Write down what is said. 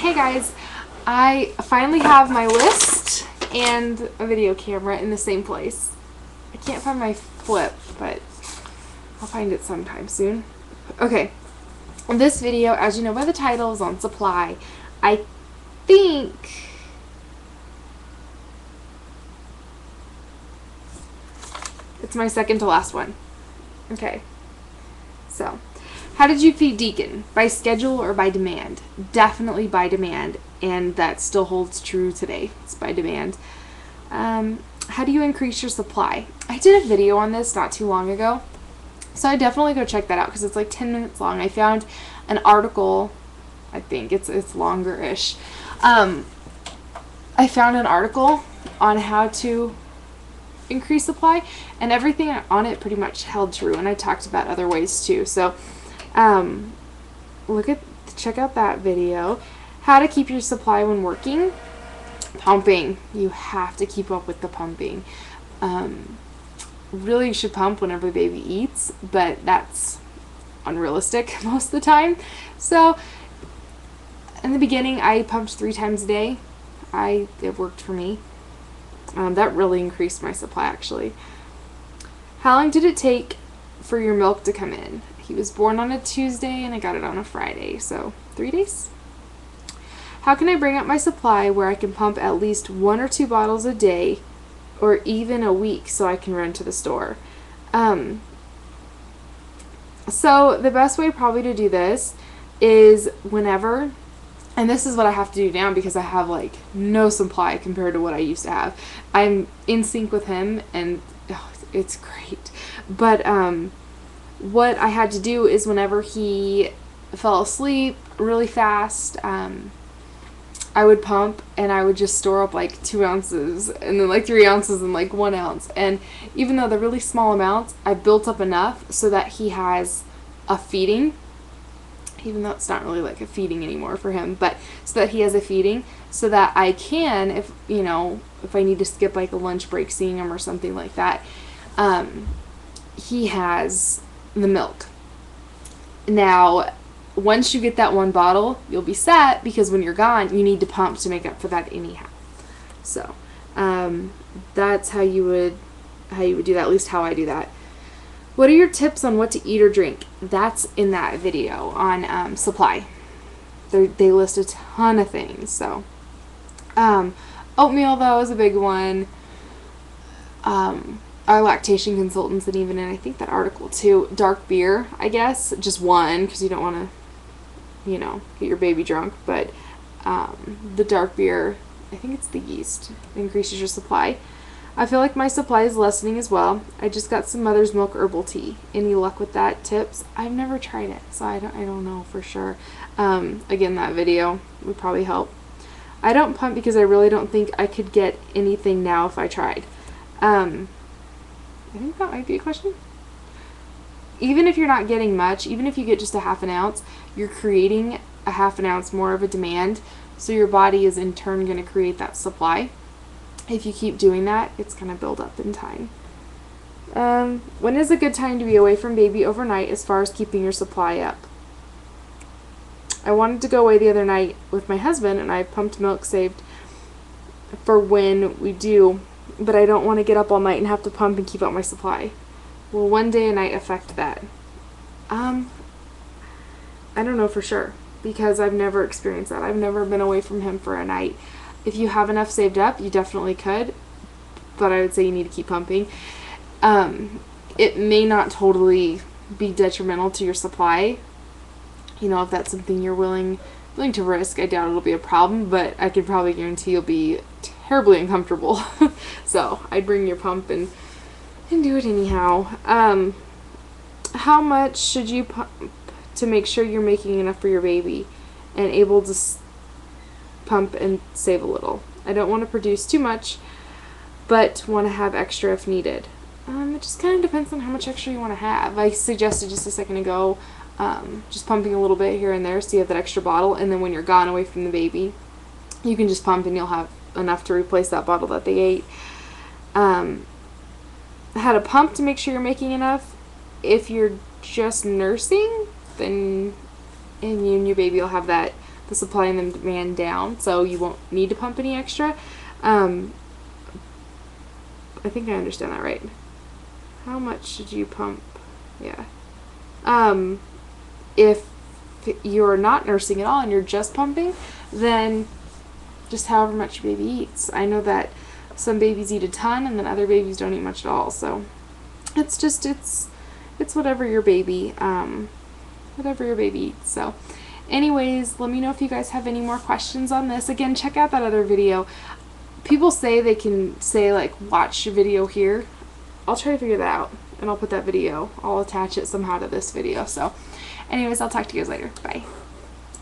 Hey guys, I finally have my list and a video camera in the same place. I can't find my flip, but I'll find it sometime soon. Okay, this video, as you know by the title, is on supply. I think it's my second to last one. Okay, so how did you feed Deacon? By schedule or by demand? Definitely by demand, and that still holds true today. It's by demand. How do you increase your supply? I did a video on this not too long ago, so I definitely go check that out because it's like 10 minutes long. I found an article, I think it's longer-ish. I found an article on how to increase supply, and everything on it pretty much held true, and I talked about other ways too. So check out that video. How to keep your supply when working. Pumping. You have to keep up with the pumping. Really, you should pump whenever the baby eats, but that's unrealistic most of the time. So in the beginning, I pumped 3 times a day. It worked for me. That really increased my supply, actually. How long did it take for your milk to come in? He was born on a Tuesday and I got it on a Friday, so 3 days. How can I bring up my supply where I can pump at least 1 or 2 bottles a day or even a week so I can run to the store? So the best way probably to do this is whenever, and this is what I have to do now because I have like no supply compared to what I used to have. I'm in sync with him and it's great. But what I had to do is whenever he fell asleep really fast, I would pump and I would just store up like 2 ounces and then like 3 ounces and like 1 ounce. And even though they're really small amounts, I built up enough so that he has a feeding, even though it's not really like a feeding anymore for him, but so that he has a feeding so that I can, if I need to skip like a lunch break seeing him or something like that, he has the milk. Now, once you get that 1 bottle, you'll be set because when you're gone, you need to pump to make up for that anyhow. So, that's how you would do that, at least how I do that. What are your tips on what to eat or drink? That's in that video on supply. They list a ton of things. So, oatmeal though is a big one. Our lactation consultants, and even in I think that article too, dark beer, I guess, just 1 because you don't want to, get your baby drunk, but the dark beer, I think it's the yeast, increases your supply. I feel like my supply is lessening as well. I just got some mother's milk herbal tea. Any luck with that? Tips? I've never tried it, so I don't know for sure. Again, that video would probably help. I don't pump because I really don't think I could get anything now if I tried. I think that might be a question. Even if you're not getting much, even if you get just a 1/2 ounce, you're creating a 1/2 ounce more of a demand, so your body is in turn going to create that supply. If you keep doing that, it's going to build up in time. When is a good time to be away from baby overnight as far as keeping your supply up? I wanted to go away the other night with my husband, and I pumped milk saved for when we do, but I don't want to get up all night and have to pump and keep up my supply. Will 1 day a night affect that? I don't know for sure because I've never experienced that. I've never been away from him for a night. If you have enough saved up, you definitely could, but I would say you need to keep pumping. It may not totally be detrimental to your supply. If that's something you're willing to risk, I doubt it'll be a problem, but I can probably guarantee you'll be terribly uncomfortable. So I'd bring your pump and do it anyhow. How much should you pump to make sure you're making enough for your baby and able to pump and save a little? I don't want to produce too much, but want to have extra if needed. It just kind of depends on how much extra you want to have. I suggested just a second ago just pumping a little bit here and there so you have that extra bottle, and then when you're gone away from the baby, you can just pump and you'll have enough to replace that bottle that they ate. How to pump to make sure you're making enough. If you're just nursing, then and you and your baby will have that the supply and the demand down, so you won't need to pump any extra. I think I understand that right. How much should you pump? Yeah. If you're not nursing at all and you're just pumping, then just however much your baby eats. I know that some babies eat a ton and then other babies don't eat much at all, so it's just it's whatever your baby eats. So anyways, let me know if you guys have any more questions on this. Again, check out that other video. People say they can say like watch your video here. I'll try to figure that out and I'll put that video, I'll attach it somehow to this video. So anyways, I'll talk to you guys later. Bye.